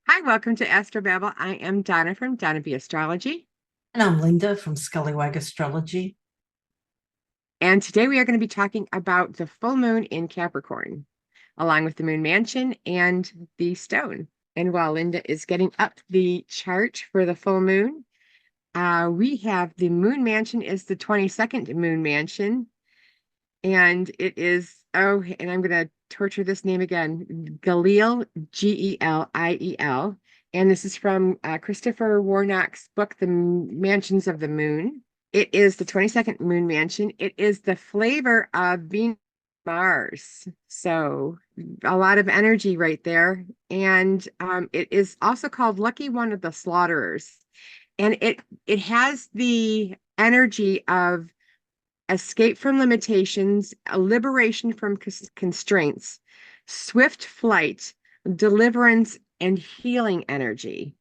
Hi, welcome to Astro Babble. I am Donna from Donna B Astrology, And I'm Linda from Scullywag Astrology. and today we are going to be talking about the full moon in Capricorn, along with the moon mansion and the stone. And while Linda is getting up the chart for the full moon, we have the moon mansion is the 22nd moon mansion, and it is, oh, and I'm going to torture this name again, Galil, Geliel. And this is from Christopher Warnock's book, The Mansions of the Moon. It is the 22nd moon mansion. It is the flavor of Venus, Mars. So a lot of energy right there. And it is also called Lucky One of the Slaughterers. And it has the energy of escape from limitations, a liberation from constraints, swift flight, deliverance, and healing energy.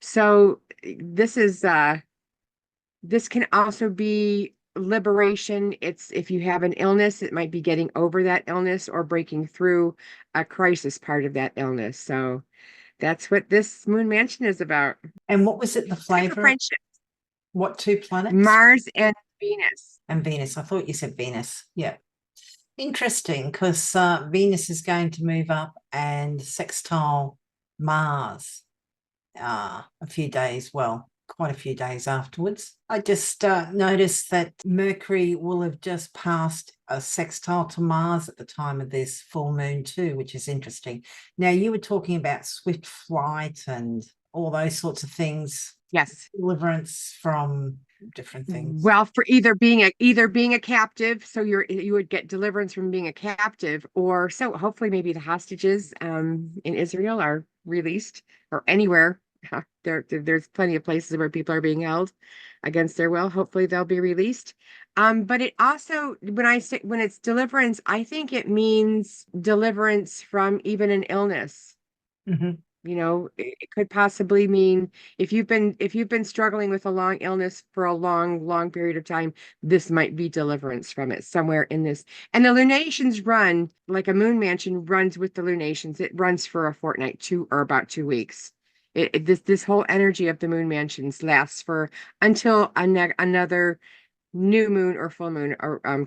So this can also be liberation. It's if you have an illness, it might be getting over that illness or breaking through a crisis part of that illness. So that's what this moon mansion is about. And what was it, the It's good for flavor? friendship. What two planets? Mars and Venus. And Venus. I thought you said Venus. Yeah. Interesting, because Venus is going to move up and sextile Mars a few days, well, quite a few days afterwards. I just noticed that Mercury will have just passed a sextile to Mars at the time of this full moon too, which is interesting. Now, you were talking about swift flight and all those sorts of things. Yes. Deliverance from different things. Well, for either being a captive, so you would get deliverance from being a captive, or so hopefully maybe the hostages in Israel are released or anywhere. There's plenty of places where people are being held against their will. Hopefully they'll be released. But it also, when it's deliverance, I think it means deliverance from even an illness. Mm-hmm. It could possibly mean if you've been struggling with a long illness for a long period of time, this might be deliverance from it somewhere in this. And the lunations run like a moon mansion runs with the lunations. It runs for a fortnight, or about 2 weeks. This whole energy of the moon mansions lasts for until another new moon or full moon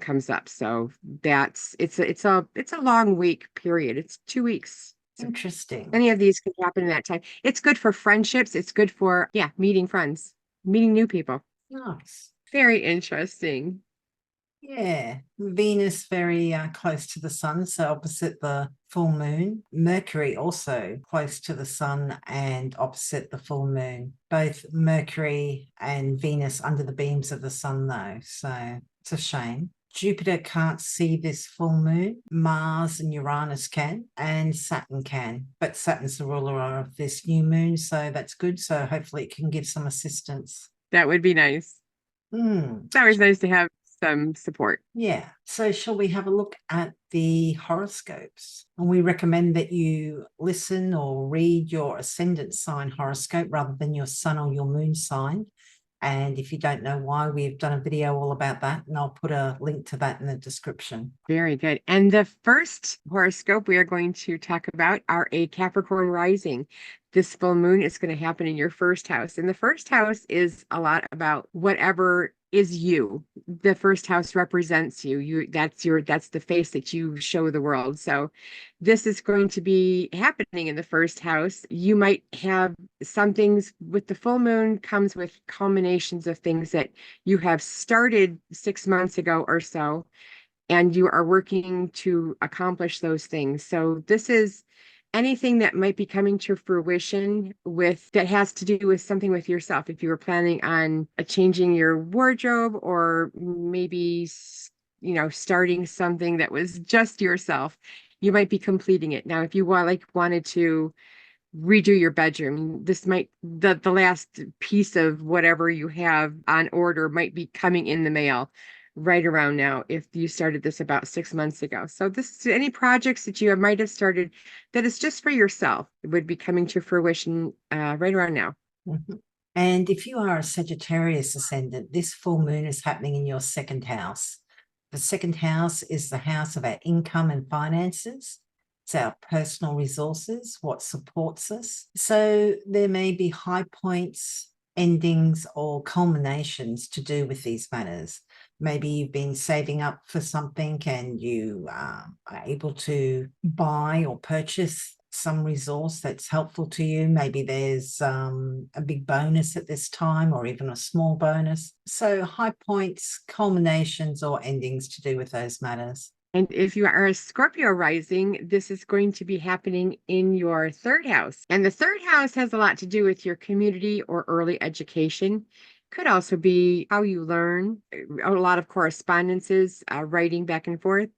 comes up. So it's a long week period. It's 2 weeks. So Interesting. any of these can happen in that time. It's good for friendships. It's good for, yeah, meeting friends, meeting new people. Nice. Very interesting. Yeah, Venus very close to the sun, so opposite the full moon. Mercury also close to the sun and opposite the full moon. Both Mercury and Venus under the beams of the sun, though, so it's a shame. Jupiter can't see this full moon. Mars and Uranus can, and Saturn can. But Saturn's the ruler of this new moon, so that's good. So hopefully it can give some assistance. That would be nice. It's always nice to have some support. Yeah. So shall we have a look at the horoscopes? And we recommend that you listen or read your ascendant sign horoscope rather than your sun or your moon sign. And if you don't know why, we've done a video all about that, and I'll put a link to that in the description. Very good. And the first horoscope we are going to talk about are a Capricorn rising. This full moon is going to happen in your first house. And the first house is a lot about whatever is you. The first house represents you. That's the face that you show the world. So this is going to be happening in the first house. You might have some things with the full moon comes with culminations of things that you have started 6 months ago or so, and you are working to accomplish those things. So this is anything that might be coming to fruition that has to do with something with yourself. If you were planning on changing your wardrobe, or maybe starting something that was just yourself, you might be completing it. Now, if you wanted to redo your bedroom, this might the last piece of whatever you have on order might be coming in the mail right around now if you started this about 6 months ago. So this any projects that you might have started that is just for yourself would be coming to fruition right around now. Mm-hmm. And if you are a Sagittarius ascendant, this full moon is happening in your second house. The second house is the house of our income and finances. It's our personal resources, what supports us. So there may be high points, endings, or culminations to do with these matters. Maybe you've been saving up for something and you are able to buy or purchase some resource that's helpful to you. Maybe there's a big bonus at this time or even a small bonus. So high points, culminations, or endings to do with those matters. And if you are a Scorpio rising, this is going to be happening in your third house. And the third house has a lot to do with your community or early education. Could also be how you learn, a lot of correspondences, writing back and forth.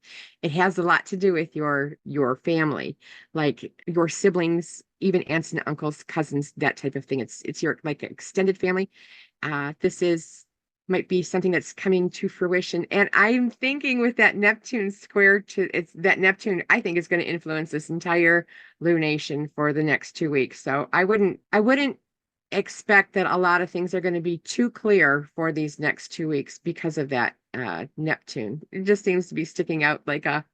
It has a lot to do with your family, like your siblings, even aunts and uncles, cousins, that type of thing. It's your like extended family. This is might be something that's coming to fruition. And I'm thinking with that Neptune square to it's that Neptune, I think is going to influence this entire lunation for the next 2 weeks. So I wouldn't expect that a lot of things are going to be too clear for these next 2 weeks because of that Neptune. It just seems to be sticking out like a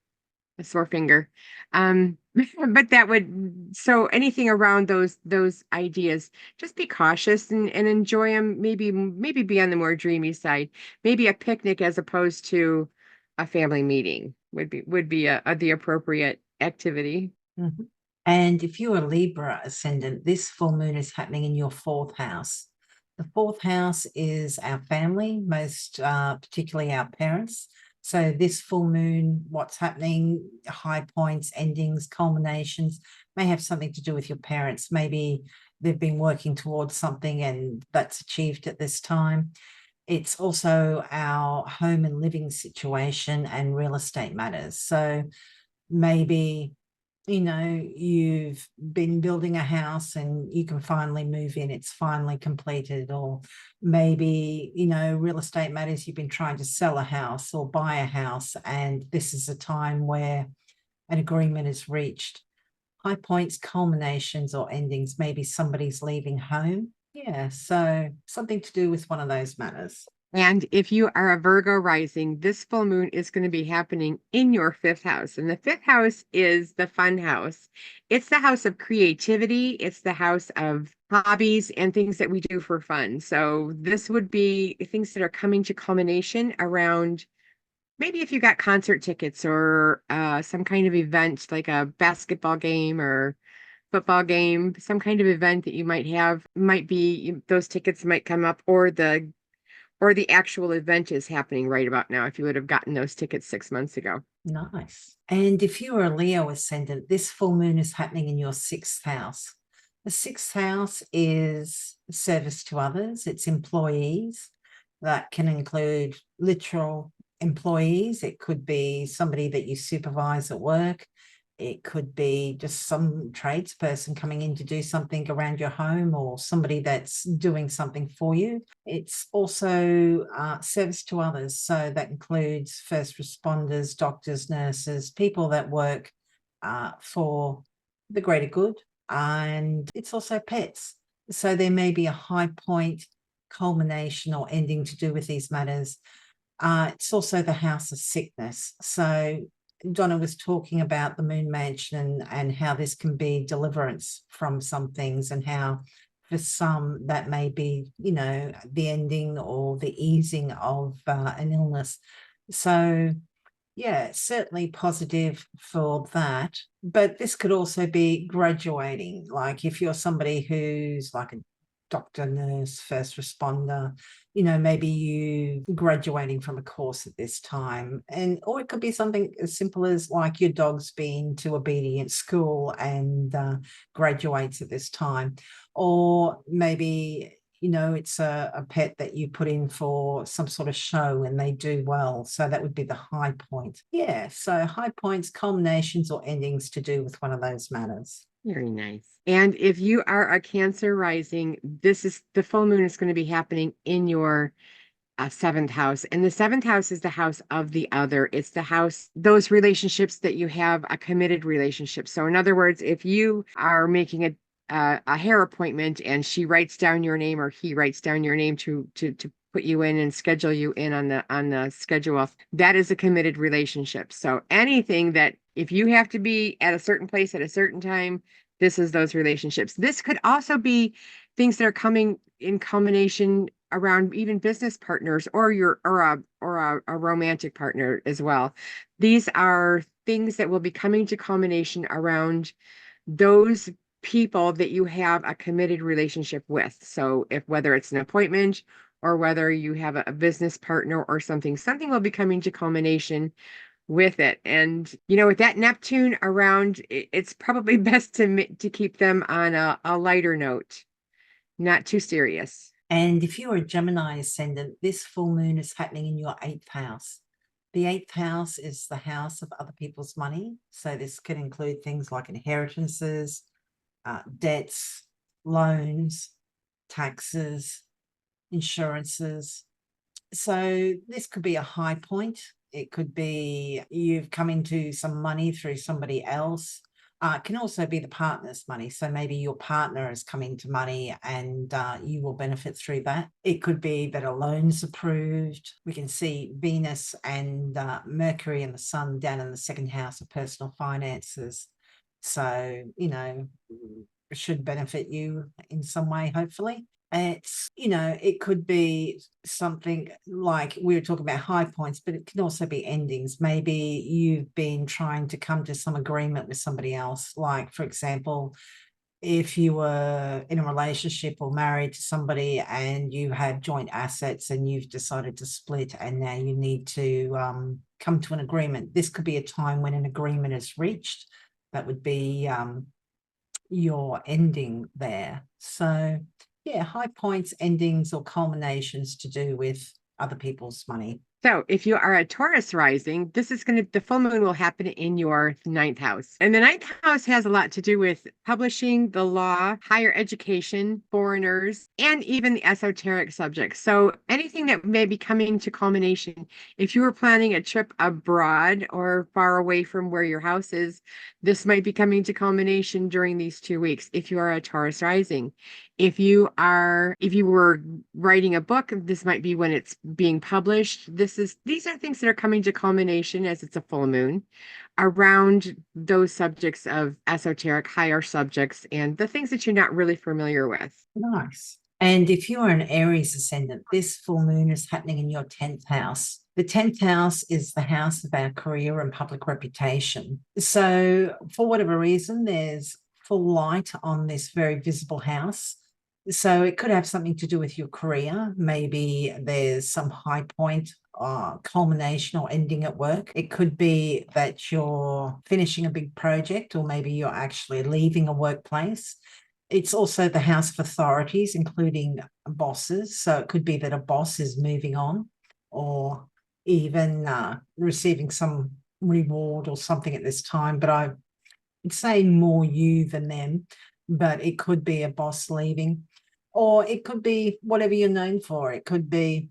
sore finger. But that would, so anything around those ideas, just be cautious and enjoy them. Maybe be on the more dreamy side. Maybe a picnic as opposed to a family meeting would be the appropriate activity. Mhm. And if you're a Libra ascendant, this full moon is happening in your fourth house. The fourth house is our family, most particularly our parents. So this full moon, what's happening, high points, endings, culminations, may have something to do with your parents. Maybe they've been working towards something and that's achieved at this time. It's also our home and living situation and real estate matters. So maybe you've been building a house and you can finally move in, it's finally completed. Or maybe, real estate matters, you've been trying to sell a house or buy a house, and this is a time where an agreement is reached. High points, culminations, or endings, maybe somebody's leaving home. Yeah, so something to do with one of those matters. And if you are a Virgo rising, this full moon is going to be happening in your fifth house. And the fifth house is the fun house. It's the house of creativity. It's the house of hobbies and things that we do for fun. So this would be things that are coming to culmination around maybe if you got concert tickets or some kind of event like a basketball game or football game, some kind of event that you might have, might be those tickets might come up, or the actual event is happening right about now if you would have gotten those tickets 6 months ago. Nice. And if you are a Leo ascendant, this full moon is happening in your sixth house. The sixth house is service to others, it's employees. That can include literal employees. It could be somebody that you supervise at work. It could be just some tradesperson coming in to do something around your home, or somebody that's doing something for you. It's also service to others. So that includes first responders, doctors, nurses, people that work for the greater good. And it's also pets. So there may be a high point, culmination, or ending to do with these matters. It's also the house of sickness. So Donna was talking about the moon mansion and how this can be deliverance from some things, and how for some that may be, the ending or the easing of an illness. So yeah, certainly positive for that. But this could also be graduating. Like if you're somebody who's like a doctor, nurse, first responder, maybe you graduating from a course at this time. Or it could be something as simple as like your dog's been to obedient school and graduates at this time. Or maybe it's a pet that you put in for some sort of show and they do well. So that would be the high point. Yeah. So high points, culminations, or endings to do with one of those matters. Very nice. And if you are a Cancer rising, this is the full moon is going to be happening in your seventh house. And the seventh house is the house of the other. It's the house, those relationships that you have, a committed relationship. So in other words, if you are making a hair appointment and she writes down your name or he writes down your name to put you in and schedule you in on the schedule, that is a committed relationship. So anything that If you have to be at a certain place at a certain time, this is those relationships. This could also be things that are coming in combination around even business partners or a romantic partner as well. These are things that will be coming to culmination around those people that you have a committed relationship with. So if whether it's an appointment or whether you have a business partner or something will be coming to culmination with it. And with that Neptune around, it's probably best to keep them on a lighter note, not too serious. And if you're a Gemini ascendant, this full moon is happening in your 8th house. The 8th house is the house of other people's money. So this can include things like inheritances, debts, loans, taxes, insurances. So this could be a high point. It could be you've come into some money through somebody else. It can also be the partner's money. So maybe your partner has come into money and you will benefit through that. It could be that a loan's approved. We can see Venus and Mercury and the Sun down in the 2nd house of personal finances. So, it should benefit you in some way, hopefully. It's, it could be something like we were talking about high points, but it can also be endings. Maybe you've been trying to come to some agreement with somebody else. Like, for example, if you were in a relationship or married to somebody and you had joint assets and you've decided to split and now you need to come to an agreement. This could be a time when an agreement is reached. That would be your ending there. So yeah, high points, endings, or culminations to do with other people's money. So if you are a Taurus rising, the full moon will happen in your 9th house. And the 9th house has a lot to do with publishing, the law, higher education, foreigners, and even the esoteric subjects. So anything that may be coming to culmination, if you were planning a trip abroad or far away from where your house is, this might be coming to culmination during these 2 weeks if you are a Taurus rising. If you were writing a book, this might be when it's being published. These are things that are coming to culmination as it's a full moon around those subjects of esoteric, higher subjects, and the things that you're not really familiar with. Nice. And if you're an Aries ascendant, this full moon is happening in your 10th house. The 10th house is the house of our career and public reputation. So for whatever reason, there's full light on this very visible house. So it could have something to do with your career. Maybe there's some high point, culmination or ending at work. It could be that you're finishing a big project, or maybe you're actually leaving a workplace. It's also the house of authorities, including bosses. So it could be that a boss is moving on, or even receiving some reward or something at this time. But I would say more you than them. But it could be a boss leaving, or it could be whatever you're known for. It could be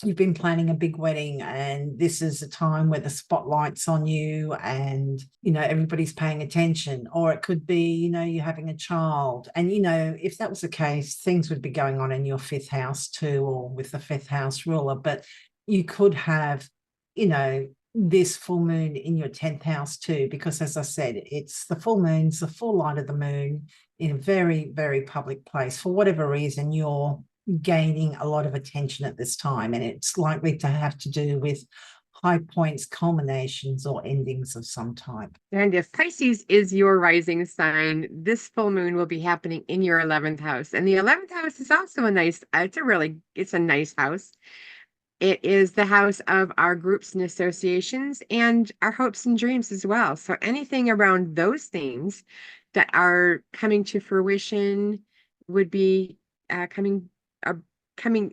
you've been planning a big wedding and this is a time where the spotlight's on you and, everybody's paying attention. Or it could be, you're having a child. And, if that was the case, things would be going on in your 5th house too, or with the 5th house ruler. But you could have, this full moon in your 10th house too, because as I said, it's the full moon's the full light of the moon in a very, very public place. For whatever reason, you're gaining a lot of attention at this time, and it's likely to have to do with high points, culminations, or endings of some type. And if Pisces is your rising sign, this full moon will be happening in your 11th house. And the 11th house is also it's a nice house. It is the house of our groups and associations and our hopes and dreams as well. So anything around those things that are coming to fruition would be coming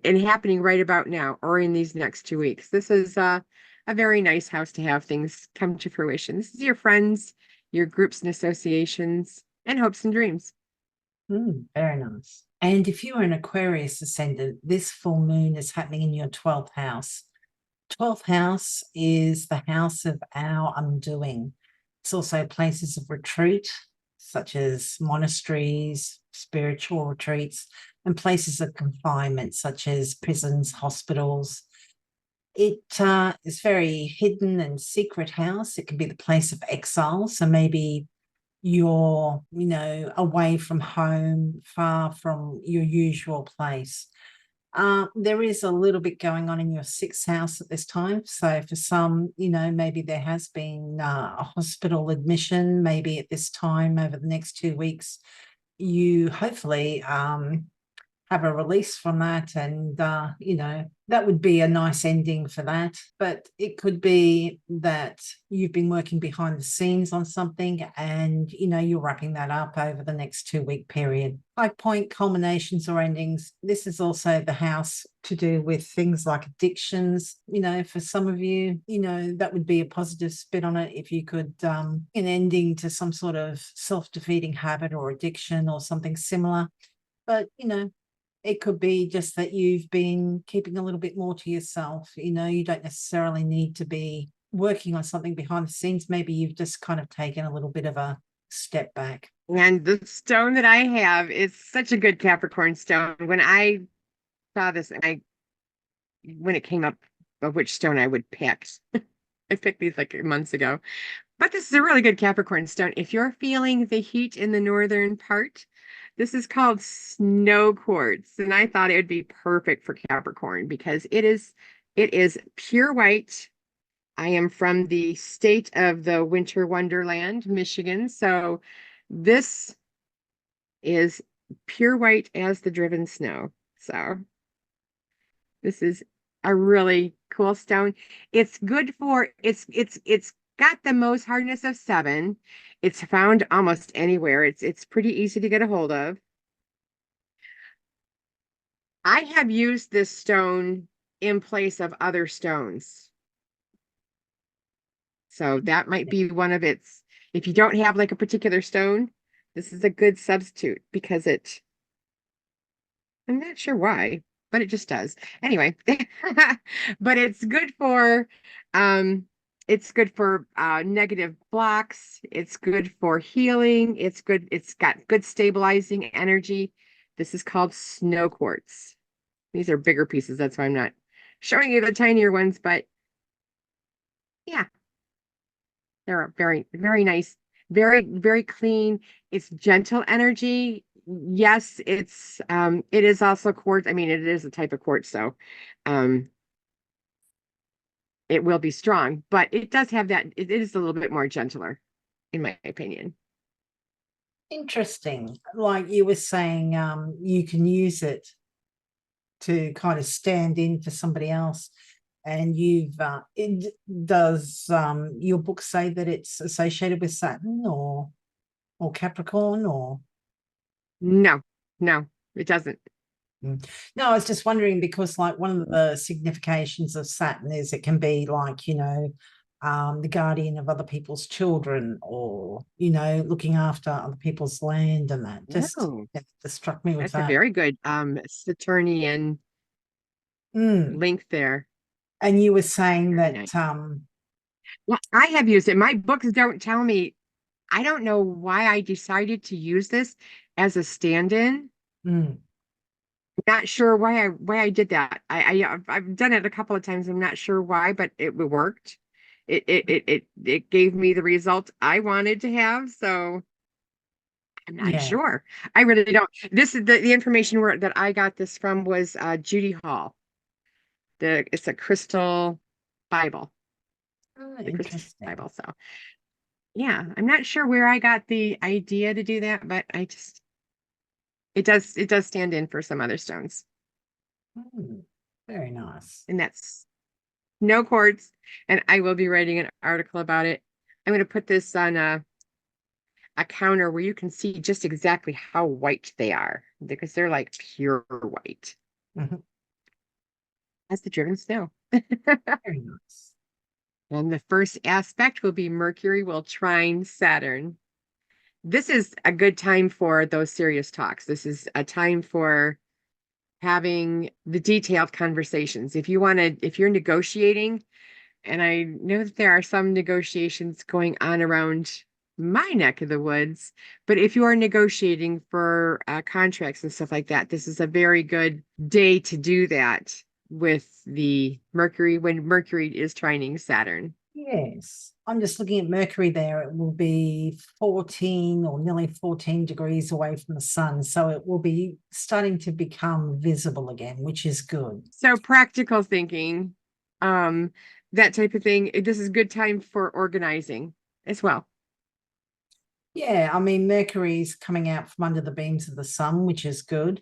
and happening right about now or in these next 2 weeks. This is a very nice house to have things come to fruition. This is your friends, your groups and associations, and hopes and dreams. Very nice. And if you're an Aquarius ascendant, this full moon is happening in your 12th house. 12th house is the house of our undoing. It's also places of retreat, such as monasteries, spiritual retreats, and places of confinement, such as prisons, hospitals. It is very hidden and secret house. It can be the place of exile. So maybe you're, away from home, far from your usual place. There is a little bit going on in your sixth house at this time. So for some, maybe there has been a hospital admission, maybe at this time over the next 2 weeks, you hopefully have a release from that. And, that would be a nice ending for that. But it could be that you've been working behind the scenes on something and, you're wrapping that up over the next 2 week period. High point culminations or endings. This is also the house to do with things like addictions. For some of you, that would be a positive spin on it if you could an ending to some sort of self-defeating habit or addiction or something similar. But, it could be just that you've been keeping a little bit more to yourself. You don't necessarily need to be working on something behind the scenes. Maybe you've just kind of taken a little bit of a step back. And the stone that I have is such a good Capricorn stone. When I saw this, and when it came up of which stone I would pick, I picked these like months ago. But this is a really good Capricorn stone. If you're feeling the heat in the northern part, this is called snow quartz, and I thought it would be perfect for Capricorn because it is pure white. I am from the state of the winter wonderland, Michigan, so this is pure white as the driven snow. So this is a really cool stone. It's good for it's got the most hardness of 7. It's found almost anywhere. It's pretty easy to get a hold of. I have used this stone in place of other stones. So that might be one of its, if you don't have like a particular stone, this is a good substitute because I'm not sure why, but it just does. Anyway, but it's good for negative blocks. It's good for healing. It's got good stabilizing energy. This is called snow quartz. These are bigger pieces. That's why I'm not showing you the tinier ones, but yeah, they're very, very nice, very, very clean. It's gentle energy. Yes, it is also quartz. I mean, it is a type of quartz, so um it will be strong, but it does have that, it is a little bit more gentler, in my opinion. Interesting. Like you were saying, you can use it to kind of stand in for somebody else. And does your book say that it's associated with Saturn or Capricorn or? No, no, it doesn't. No, I was just wondering because like one of the significations of Saturn is it can be like, the guardian of other people's children or, looking after other people's land and that. No, It just struck me with that's a that. very good Saturnian Mm. link there. And you were saying Very that nice. Well, I have used it. My books don't tell me. I don't know why I decided to use this as a stand-in. mm, Not sure why I did that. I've done it a couple of times. I'm not sure why, but it worked. It gave me the result I wanted to have. So I'm not yeah. sure. I really don't. This is the information that I got this from was Judy Hall. It's a crystal Bible, the crystal Interesting. Bible. So yeah, I'm not sure where I got the idea to do that, but it does stand in for some other stones. Very nice. And that's no quartz. And I will be writing an article about it. I'm going to put this on a counter where you can see just exactly how white they are because they're like pure white. Mhm. That's the driven snow. Very nice. And the first aspect will be Mercury will trine Saturn. This is a good time for those serious talks. This is a time for having the detailed conversations. If you're negotiating, and I know that there are some negotiations going on around my neck of the woods, but if you are negotiating for contracts and stuff like that, this is a very good day to do that with the Mercury when Mercury is trining Saturn. Yes. I'm just looking at Mercury there. It will be 14 or nearly 14 degrees away from the sun. So it will be starting to become visible again, which is good. So practical thinking, that type of thing. This is a good time for organizing as well. Yeah, I mean, Mercury's coming out from under the beams of the sun, which is good.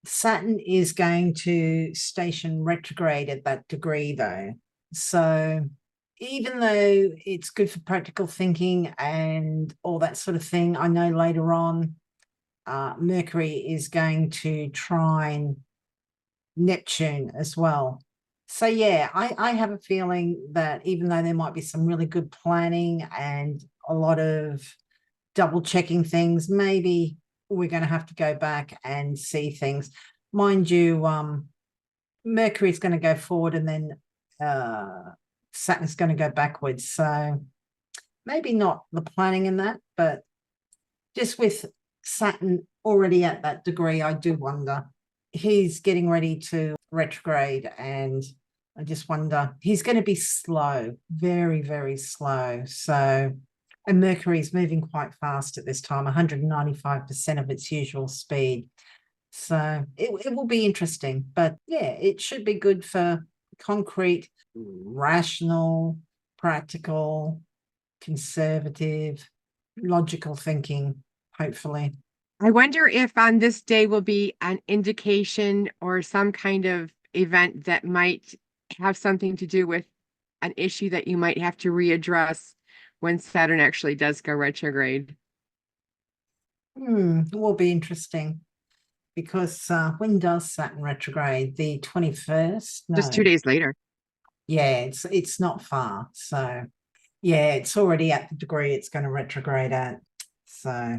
Saturn is going to station retrograde at that degree, though. So even though it's good for practical thinking and all that sort of thing, I know later on Mercury is going to trine Neptune as well. So yeah, I have a feeling that even though there might be some really good planning and a lot of double checking things, maybe we're going to have to go back and see things. Mind you, Mercury's going to go forward and then Saturn's going to go backwards. So maybe not the planning in that, but just with Saturn already at that degree, I do wonder. He's getting ready to retrograde, and I just wonder, he's going to be slow, very, very slow. So, and Mercury's moving quite fast at this time, 195% of its usual speed. So it will be interesting, but yeah, it should be good for concrete, rational, practical, conservative, logical thinking, hopefully. I wonder if on this day will be an indication or some kind of event that might have something to do with an issue that you might have to readdress when Saturn actually does go retrograde. It will be interesting because when does Saturn retrograde? The 21st? Just No. 2 days later. Yeah, it's not far. So yeah, it's already at the degree it's going to retrograde at. So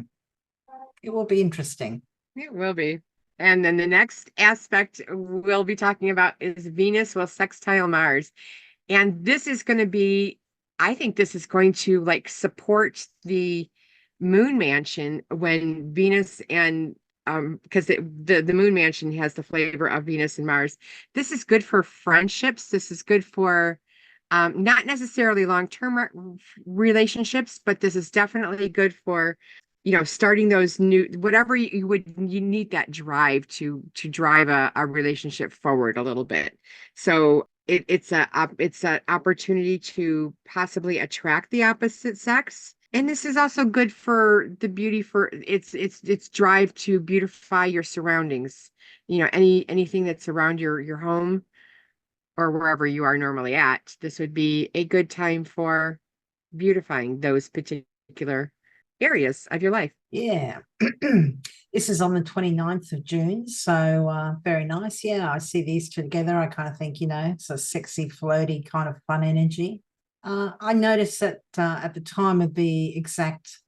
it will be interesting. It will be. And then the next aspect we'll be talking about is Venus will sextile Mars. And this is going to be, I think this is going to like support the moon mansion when Venus and because the moon mansion has the flavor of Venus and Mars. This is good for friendships. This is good for not necessarily long-term relationships, but this is definitely good for starting those new whatever you need that drive to drive a relationship forward a little bit. So it's an opportunity to possibly attract the opposite sex. And this is also good for the beauty for its drive to beautify your surroundings. Anything that's around your home or wherever you are normally at. This would be a good time for beautifying those particular areas of your life. Yeah. This is on the 29th of June. So very nice. Yeah, I see these two together. I kind of think, it's a sexy, floaty kind of fun energy. I noticed that at the time of the exact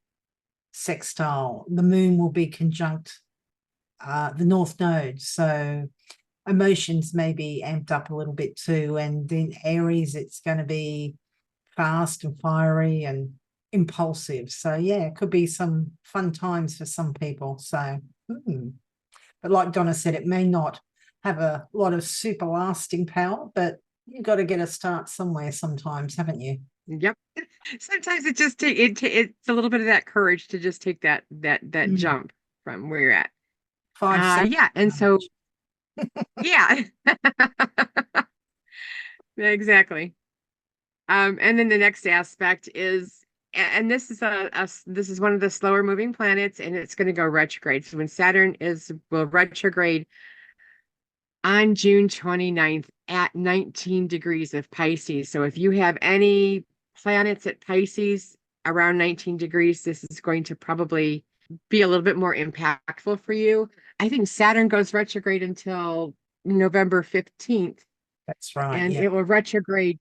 sextile, the moon will be conjunct the North Node. So emotions may be amped up a little bit too. And in Aries, it's going to be fast and fiery and impulsive. So yeah, it could be some fun times for some people. So, but like Donna said, it may not have a lot of super lasting power, but you've got to get a start somewhere sometimes, haven't you? Yep. Sometimes it just it's a little bit of that courage to just take that jump from where you're at. 5 seconds. Yeah, and so yeah. Exactly. And then the next aspect is, and this is this is one of the slower moving planets, and it's going to go retrograde. So when Saturn will retrograde on June 29th at 19 degrees of Pisces. So if you have any planets at Pisces around 19 degrees, this is going to probably be a little bit more impactful for you. I think Saturn goes retrograde until November 15th. That's right. And yeah. it will retrograde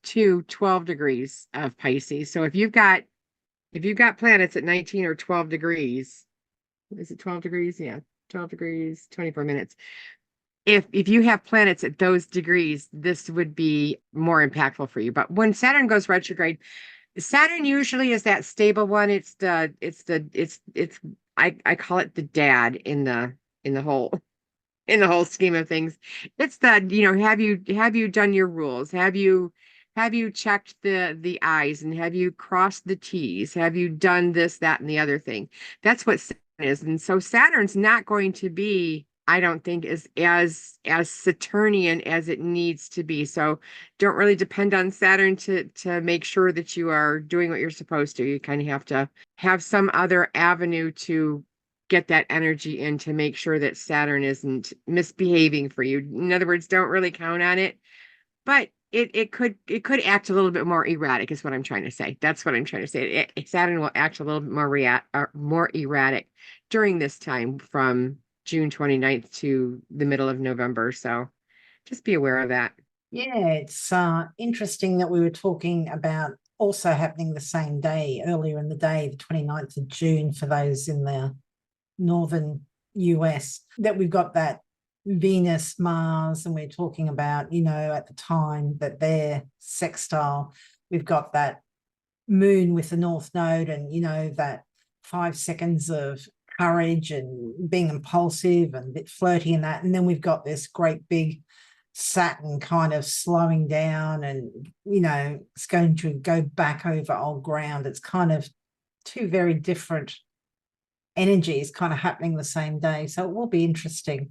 to 12 degrees of Pisces. So if you've got planets at 19 or 12 degrees, is it 12 degrees? Yeah, 12 degrees, 24 minutes. If you have planets at those degrees, this would be more impactful for you. But when Saturn goes retrograde, Saturn usually is that stable one. I call it the dad in the whole in the whole scheme of things. It's that, have you done your rules? Have you checked the I's, and have you crossed the T's? Have you done this, that, and the other thing? That's what Saturn is. And so Saturn's not going to be, I don't think, as Saturnian as it needs to be. So don't really depend on Saturn to make sure that you are doing what you're supposed to. You kind of have to have some other avenue to get that energy in to make sure that Saturn isn't misbehaving for you. In other words, don't really count on it, but it could act a little bit more erratic is what I'm trying to say. That's what I'm trying to say. Saturn will act a little bit more erratic during this time from June 29th to the middle of November. So just be aware of that. Yeah, it's interesting that we were talking about also happening the same day, earlier in the day, the 29th of June, for those in the northern US, that we've got that Venus, Mars, and we're talking about, at the time that they're sextile, we've got that moon with the North Node, and, that 5 seconds of courage and being impulsive and a bit flirty and that. And then we've got this great big Saturn kind of slowing down, and, it's going to go back over old ground. It's kind of two very different energies kind of happening the same day. So it will be interesting.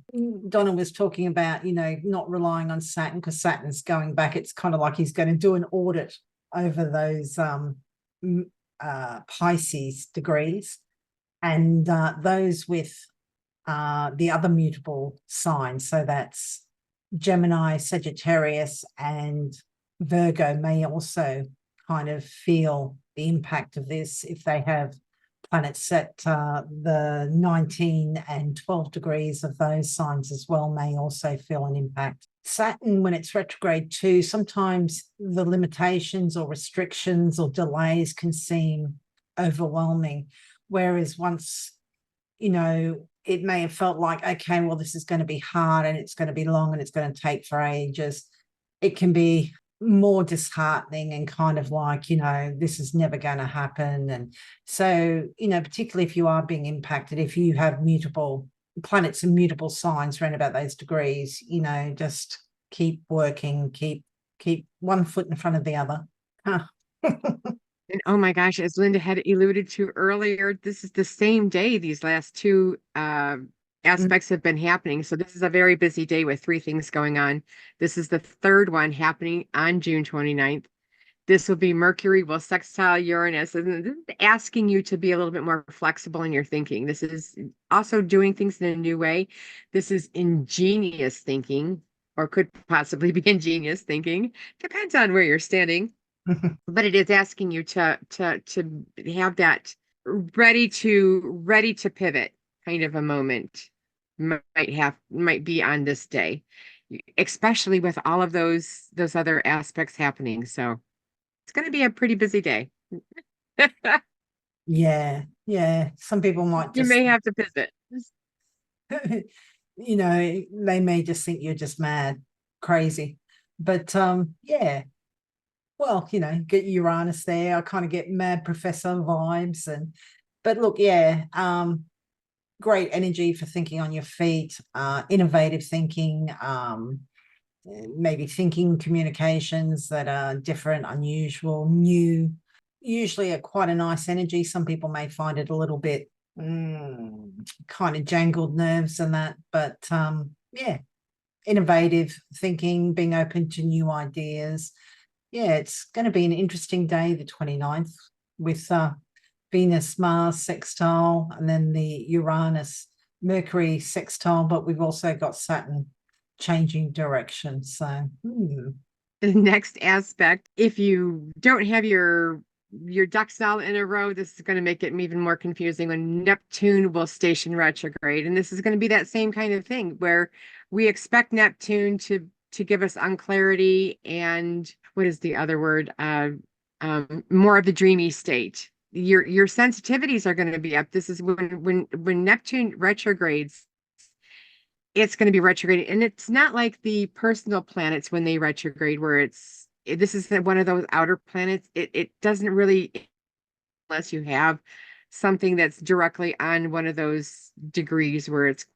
Donna was talking about, not relying on Saturn because Saturn's going back. It's kind of like he's going to do an audit over those Pisces degrees, and those with the other mutable signs. So that's Gemini, Sagittarius, and Virgo may also kind of feel the impact of this if they have planets at the 19 and 12 degrees of those signs as well, may also feel an impact. Saturn, when it's retrograde too, sometimes the limitations or restrictions or delays can seem overwhelming. Whereas once, it may have felt like, okay, well, this is going to be hard and it's going to be long and it's going to take for ages. It can be more disheartening and kind of like, this is never going to happen. And so, particularly if you are being impacted, if you have mutable planets and mutable signs around about those degrees, just keep working, keep one foot in front of the other. Huh. And oh my gosh, as Linda had alluded to earlier, this is the same day these last two aspects have been happening. So this is a very busy day with three things going on. This is the third one happening on June 29th. This will be Mercury will sextile Uranus, and this is asking you to be a little bit more flexible in your thinking. This is also doing things in a new way. This is ingenious thinking, or could possibly be ingenious thinking. Depends on where you're standing. But it is asking you to have that ready to pivot kind of a moment. Might be on this day, especially with all of those other aspects happening. So it's going to be a pretty busy day. Yeah. Some people might You just may have to pivot. they may just think you're just mad, crazy. But yeah. Well, get Uranus there. I kind of get mad professor vibes. But look, yeah, great energy for thinking on your feet, innovative thinking, maybe thinking communications that are different, unusual, new, usually quite a nice energy. Some people may find it a little bit kind of jangled nerves and that, but yeah, innovative thinking, being open to new ideas. Yeah, it's going to be an interesting day, the 29th, with Venus, Mars sextile, and then the Uranus, Mercury sextile, but we've also got Saturn changing direction. So, The next aspect, if you don't have your ducks all in a row, this is going to make it even more confusing when Neptune will station retrograde. And this is going to be that same kind of thing where we expect Neptune to give us unclarity and what is the other word? More of the dreamy state. Your sensitivities are going to be up. This is when Neptune retrogrades, it's going to be retrograde, and it's not like the personal planets when they retrograde, where this is one of those outer planets. It doesn't really, unless you have something that's directly on one of those degrees where it's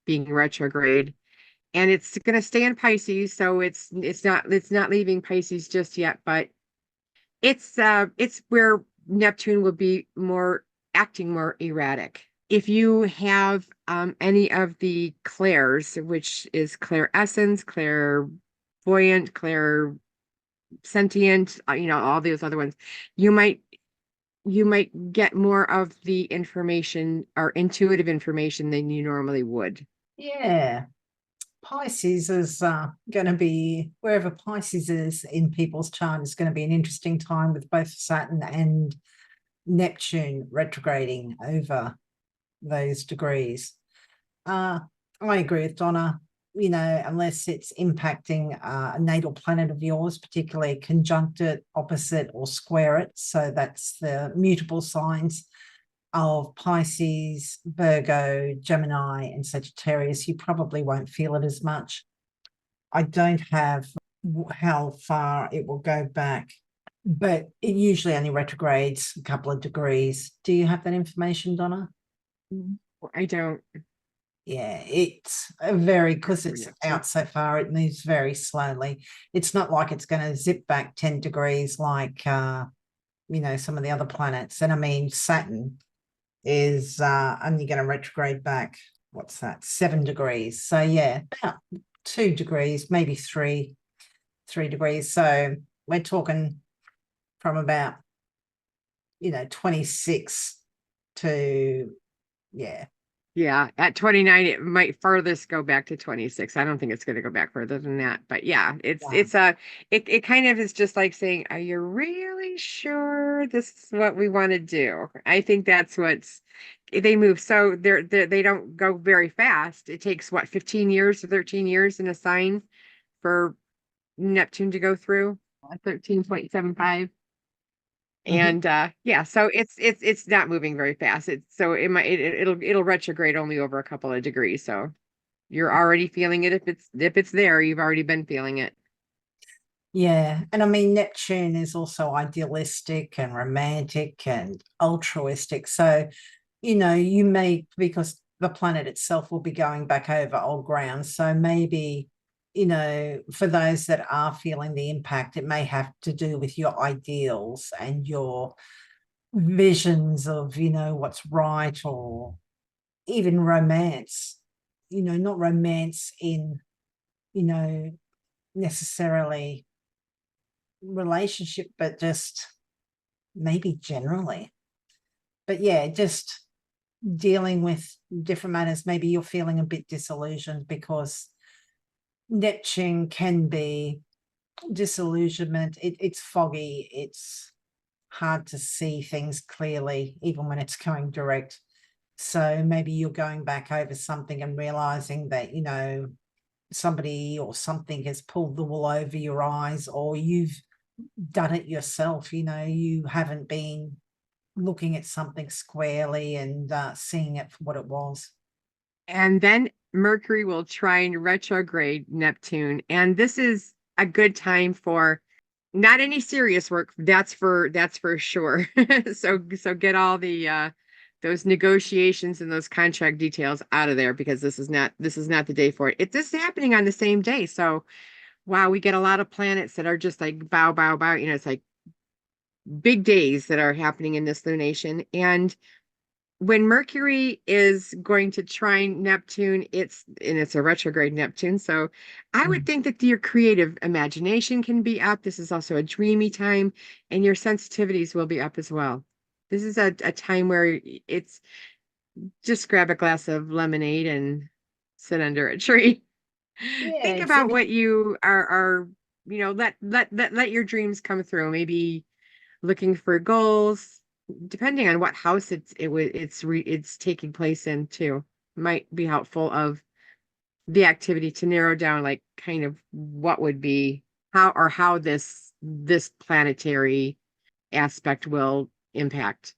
being retrograde. and it's going to stay in Pisces, so it's not leaving Pisces just yet, but it's where Neptune will be more acting more erratic. If you have any of the clairs, which is clairescence, clairvoyant, clairsentient, all those other ones, you might get more of the information or intuitive information than you normally would. Yeah. Pisces is going to be, wherever Pisces is in people's chart, is going to be an interesting time with both Saturn and Neptune retrograding over those degrees. I agree with Donna, unless it's impacting a natal planet of yours, particularly conjunct it, opposite, or square it. So that's the mutable signs of Pisces, Virgo, Gemini, and Sagittarius. You probably won't feel it as much. I don't have how far it will go back, but it usually only retrogrades a couple of degrees. Do you have that information, Donna? I don't. Yeah, it's because it's out so far, it moves very slowly. It's not like it's going to zip back 10 degrees like, some of the other planets. And I mean, Saturn is only going to retrograde back, 7 degrees. So yeah, about 2 degrees, maybe 3 degrees. So we're talking from about 26 to at 29 it might farthest go back to 26. I don't think it's going to go back further than that, but it kind of is just like saying, are you really sure this is what we want to do? I think that's they move so they don't go very fast. It takes 15 years to 13 years in a sign for Neptune to go through 13.75. And so it's not moving very fast. It'll retrograde only over a couple of degrees. So you're already feeling it. If it's there, you've already been feeling it. Yeah. And I mean, Neptune is also idealistic and romantic and altruistic. So, you may, because the planet itself will be going back over old ground. So maybe, for those that are feeling the impact, it may have to do with your ideals and your visions of, what's right, or even romance, not romance in, necessarily relationship, but just maybe generally. But yeah, just dealing with different matters. Maybe you're feeling a bit disillusioned because Neptune can be disillusionment. It's foggy. It's hard to see things clearly, even when it's going direct. So maybe you're going back over something and realizing that, somebody or something has pulled the wool over your eyes, or you've done it yourself. You haven't been looking at something squarely and seeing it for what it was. And then Mercury will trine retrograde Neptune. And this is a good time for not any serious work. That's for sure. So get all the those negotiations and those contract details out of there, because this is not the day for it. This is happening on the same day. So wow, we get a lot of planets that are just like bow, bow, bow. It's like big days that are happening in this lunation. And when Mercury is going to trine Neptune, it's a retrograde Neptune. So I would think that your creative imagination can be up. This is also a dreamy time, and your sensitivities will be up as well. This is a time where it's just grab a glass of lemonade and sit under a tree. Yeah, Think about what you are, let your dreams come through. Maybe looking for goals, depending on what house it's taking place in too, might be helpful of the activity to narrow down like kind of what would be how this planetary aspect will impact.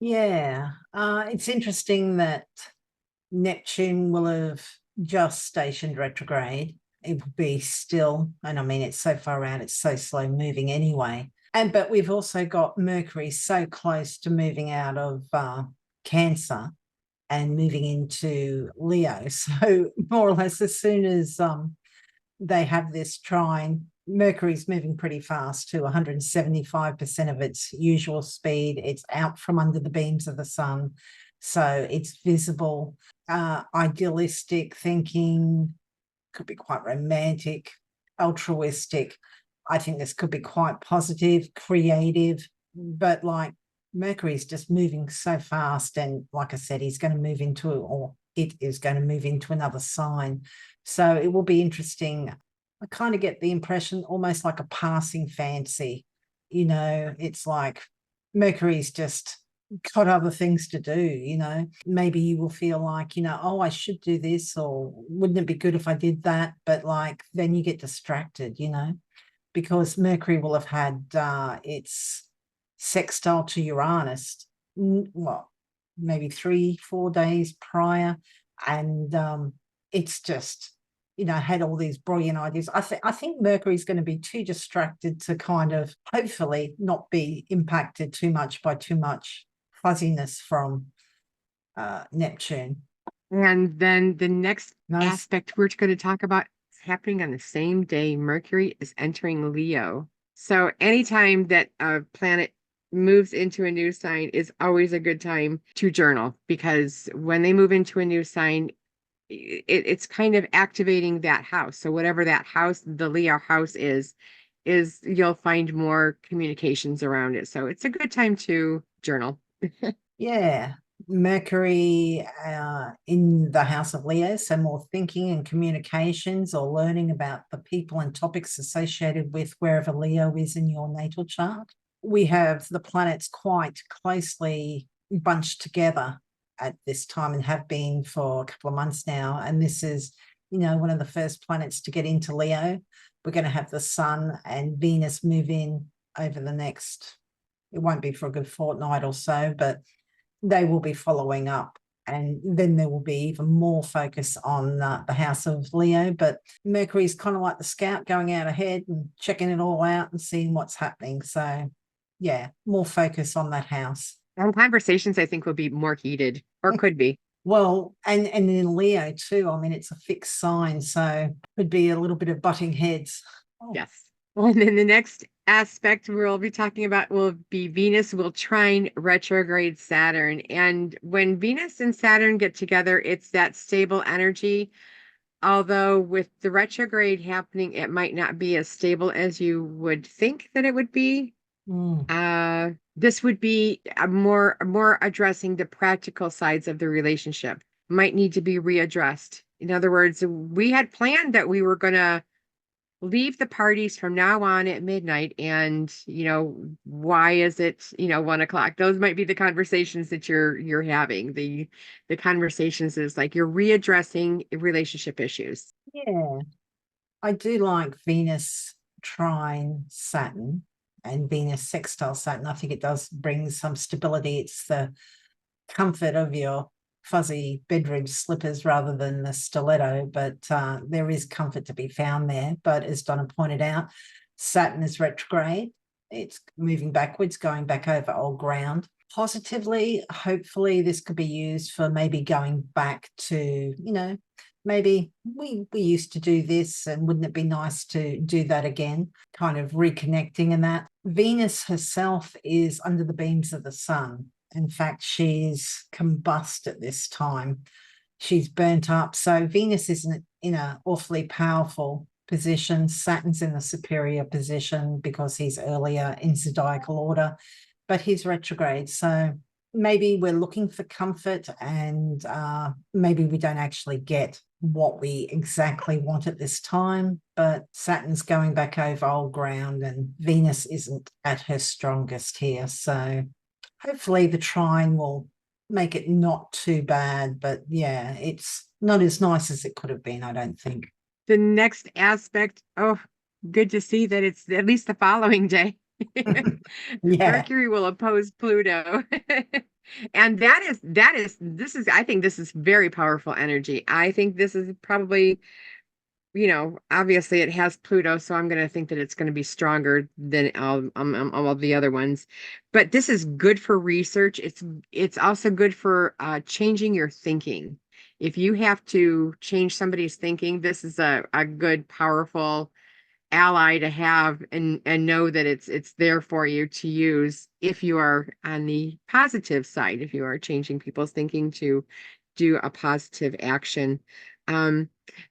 Yeah. It's interesting that Neptune will have just stationed retrograde. It will be still, and I mean, it's so far out, it's so slow moving anyway. But we've also got Mercury so close to moving out of Cancer, and moving into Leo. So more or less, as soon as they have this trine, Mercury's moving pretty fast to 175% of its usual speed. It's out from under the beams of the sun. So it's visible, idealistic thinking, could be quite romantic, altruistic. I think this could be quite positive, creative, but like Mercury's just moving so fast. And like I said, he's going to move into, or it is going to move into another sign. So it will be interesting. I kind of get the impression almost like a passing fancy. It's like Mercury's just got other things to do. Maybe you will feel like, oh, I should do this, or wouldn't it be good if I did that? But like, then you get distracted, because Mercury will have had its sextile to Uranus, well, maybe 3-4 days prior. And it's just, had all these brilliant ideas. I think Mercury's going to be too distracted to kind of hopefully not be impacted too much by too much fuzziness from Neptune. And then the next aspect we're going to talk about is happening on the same day. Mercury is entering Leo. So anytime that a planet moves into a new sign is always a good time to journal, because when they move into a new sign, it's kind of activating that house. So whatever that house, the Leo house is you'll find more communications around it. So it's a good time to journal. Yeah. Mercury in the house of Leo, so more thinking and communications, or learning about the people and topics associated with wherever Leo is in your natal chart. We have the planets quite closely bunched together at this time, and have been for a couple of months now. And this is, one of the first planets to get into Leo. We're going to have the Sun and Venus move in over the next, it won't be for a good fortnight or so, but they will be following up. And then there will be even more focus on the house of Leo. But Mercury is kind of like the scout, going out ahead and checking it all out and seeing what's happening. So yeah, more focus on that house. And conversations, I think, will be more heated, or could be. Well, and in Leo too, I mean, it's a fixed sign, so could be a little bit of butting heads. Yes. And then the next aspect we'll be talking about will be Venus will trine retrograde Saturn. And when Venus and Saturn get together, it's that stable energy. Although with the retrograde happening, it might not be as stable as you would think that it would be. This would be more addressing the practical sides of the relationship. Might need to be readdressed. In other words, we had planned that we were going to leave the parties from now on at midnight, and why is it 1:00? Those might be the conversations that you're having. The conversations is like you're readdressing relationship issues. Yeah, I do like Venus trine Saturn and Venus sextile Saturn. I think it does bring some stability. It's the comfort of your fuzzy bedroom slippers rather than the stiletto, but there is comfort to be found there. But as Donna pointed out, Saturn is retrograde. It's moving backwards, going back over old ground. Positively, hopefully this could be used for maybe going back to, maybe we used to do this, and wouldn't it be nice to do that again? Kind of reconnecting. And that Venus herself is under the beams of the sun. In fact, she's combust at this time. She's burnt up. So Venus isn't in an awfully powerful position. Saturn's in the superior position because he's earlier in zodiacal order, but he's retrograde. So maybe we're looking for comfort, and maybe we don't actually get what we exactly want at this time, but Saturn's going back over old ground, and Venus isn't at her strongest here. So hopefully the trine will make it not too bad, but yeah, it's not as nice as it could have been, I don't think. The next aspect, good to see that it's at least the following day. Mercury will oppose Pluto. And I think this is very powerful energy. I think this is probably obviously it has Pluto, so I'm going to think that it's going to be stronger than all of the other ones. But this is good for research. It's also good for changing your thinking. If you have to change somebody's thinking, this is a good, powerful ally to have and know that it's there for you to use if you are on the positive side, if you are changing people's thinking to do a positive action. Um,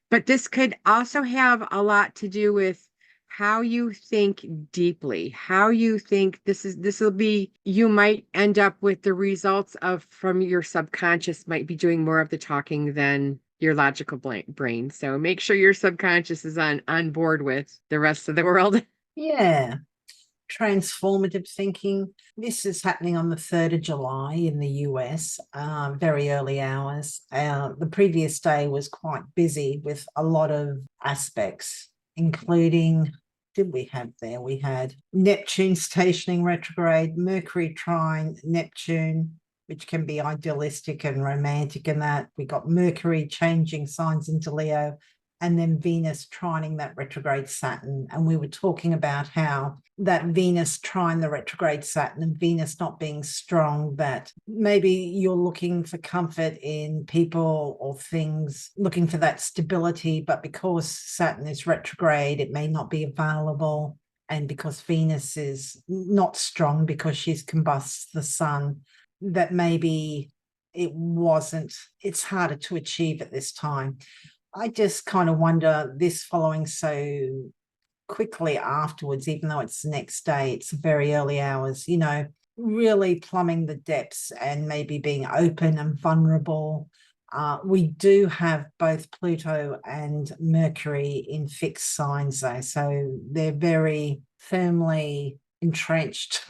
but this could also have a lot to do with how you think deeply, how you think this will be, you might end up with the results of from your subconscious might be doing more of the talking than your logical brain. So make sure your subconscious is on board with the rest of the world. Yeah. Transformative thinking. This is happening on the 3rd of July in the US, very early hours. The previous day was quite busy with a lot of aspects, including, did we have there? We had Neptune stationing retrograde, Mercury trine Neptune, which can be idealistic and romantic in that. We got Mercury changing signs into Leo, and then Venus trining that retrograde Saturn. And we were talking about how that Venus trine the retrograde Saturn and Venus not being strong, that maybe you're looking for comfort in people or things, looking for that stability, but because Saturn is retrograde, it may not be available. And because Venus is not strong because she's combusts the sun, that maybe it's harder to achieve at this time. I just kind of wonder, this following so quickly afterwards, even though it's the next day, it's very early hours, really plumbing the depths and maybe being open and vulnerable. We do have both Pluto and Mercury in fixed signs, though, so they're very firmly entrenched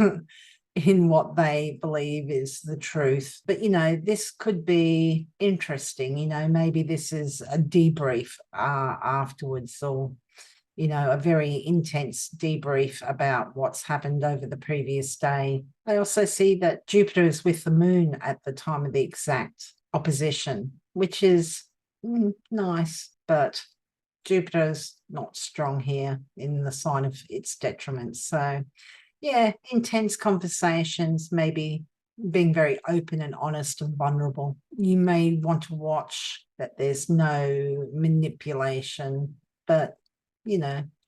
in what they believe is the truth. But, this could be interesting. Maybe this is a debrief afterwards, or, a very intense debrief about what's happened over the previous day. I also see that Jupiter is with the moon at the time of the exact opposition, which is nice, but Jupiter's not strong here in the sign of its detriment. So, yeah, intense conversations, maybe being very open and honest and vulnerable. You may want to watch that there's no manipulation, but,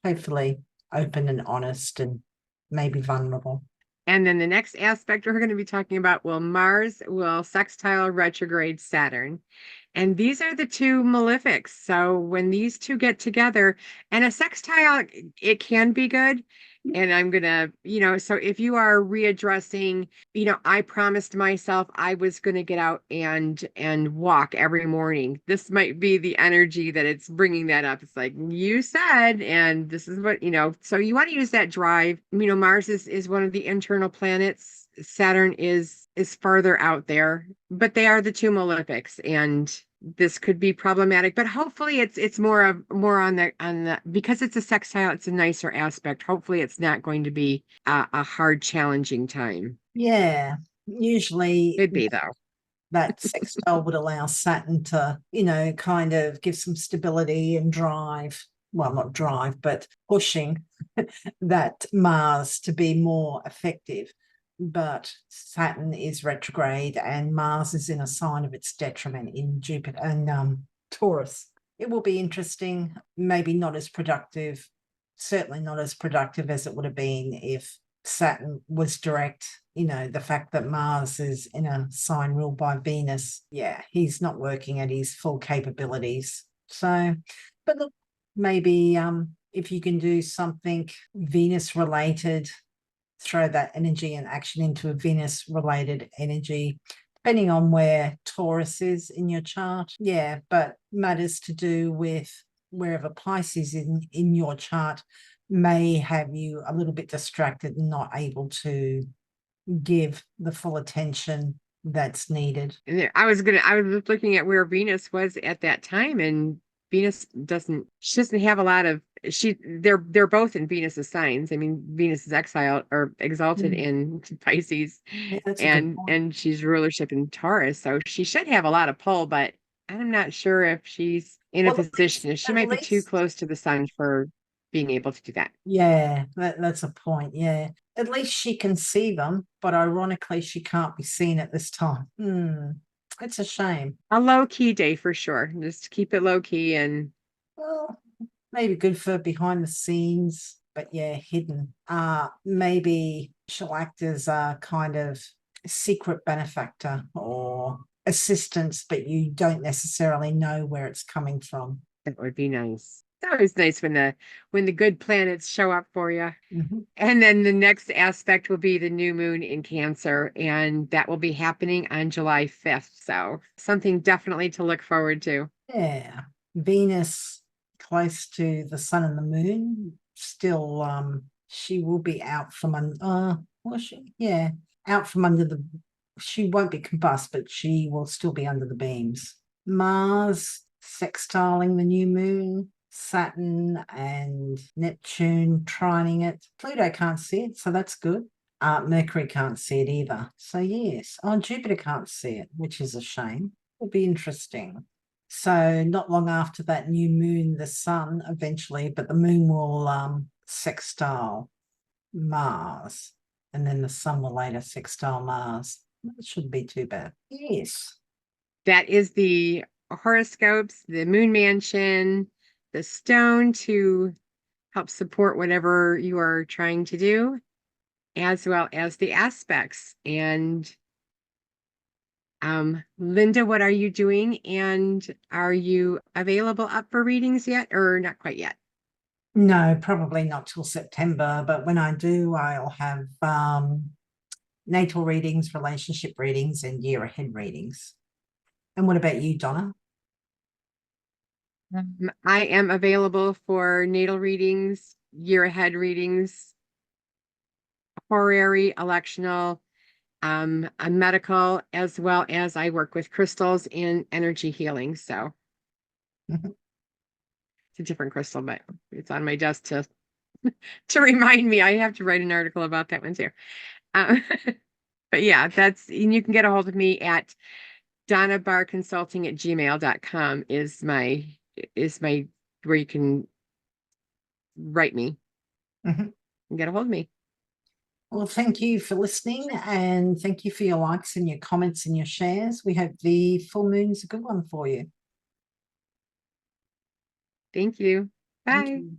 hopefully open and honest and maybe vulnerable. And then the next aspect we're going to be talking about, Mars will sextile retrograde Saturn. And these are the two malefics. So when these two get together, and a sextile, it can be good. And I'm going to, so if you are readdressing, I promised myself I was going to get out and walk every morning. This might be the energy that it's bringing that up. It's like you said, and this is what, so you want to use that drive. Mars is one of the internal planets. Saturn is farther out there, but they are the two malefics, and this could be problematic, but hopefully it's more on the because it's a sextile, it's a nicer aspect. Hopefully it's not going to be a hard, challenging time. Yeah, usually Could be though. that sextile would allow Saturn to, kind of give some stability and drive. Well, not drive, but pushing that Mars to be more effective. But Saturn is retrograde and Mars is in a sign of its detriment in Jupiter and Taurus. It will be interesting, maybe not as productive, certainly not as productive as it would have been if Saturn was direct. The fact that Mars is in a sign ruled by Venus, yeah, he's not working at his full capabilities. So, but look, maybe if you can do something Venus related, throw that energy and action into a Venus related energy, depending on where Taurus is in your chart. Yeah, but matters to do with wherever Pisces in your chart may have you a little bit distracted and not able to give the full attention that's needed. I was looking at where Venus was at that time, and Venus she doesn't have a lot of they're both in Venus's signs. I mean, Venus is exiled or exalted in Pisces, Yeah, that's a good and point. she's rulership in Taurus, so she should have a lot of pull, but I'm not sure if she's in a Well, position. She at might be too least, close to the sun for being able to do that. yeah, that's a point. Yeah. At least she can see them, but ironically, she can't be seen at this time. It's a shame. A low key day for sure. Just keep it low key and Well, maybe good for behind the scenes, but yeah, hidden. Maybe she'll act as a kind of secret benefactor or assistance, but you don't necessarily know where it's coming from. that would be nice. It's always nice when the good planets show up for you. Mhm. And then the next aspect will be the new moon in Cancer, and that will be happening on July 5th. So something definitely to look forward to. Yeah, Venus close to the sun and the moon. Still, she will be out from will she? Yeah, out from under the. She won't be combust, but she will still be under the beams. Mars sextiling the new moon. Saturn and Neptune trining it. Pluto can't see it, so that's good. Mercury can't see it either. So yes. Oh, Jupiter can't see it, which is a shame. Will be interesting. So not long after that new moon, the sun eventually, but the moon will sextile Mars, and then the sun will later sextile Mars. That shouldn't be too bad. Yes. That is the horoscopes, the moon mansion, the stone to help support whatever you are trying to do, as well as the aspects. And Linda, what are you doing? And are you available up for readings yet, or not quite yet? No, probably not till September, but when I do, I'll have natal readings, relationship readings, and year ahead readings. And what about you, Donna? I am available for natal readings, year ahead readings, horary, electional, a medical, as well as I work with crystals and energy healing. So it's a different crystal, but it's on my desk to remind me. I have to write an article about that one too. Uh, but yeah, and you can get a hold of me at donnabarconsulting@gmail.com is my where you can write me Mhm. and get a hold of me. Well, thank you for listening and thank you for your likes and your comments and your shares. We hope the full moon's a good one for you. Thank you. Thank Bye. you.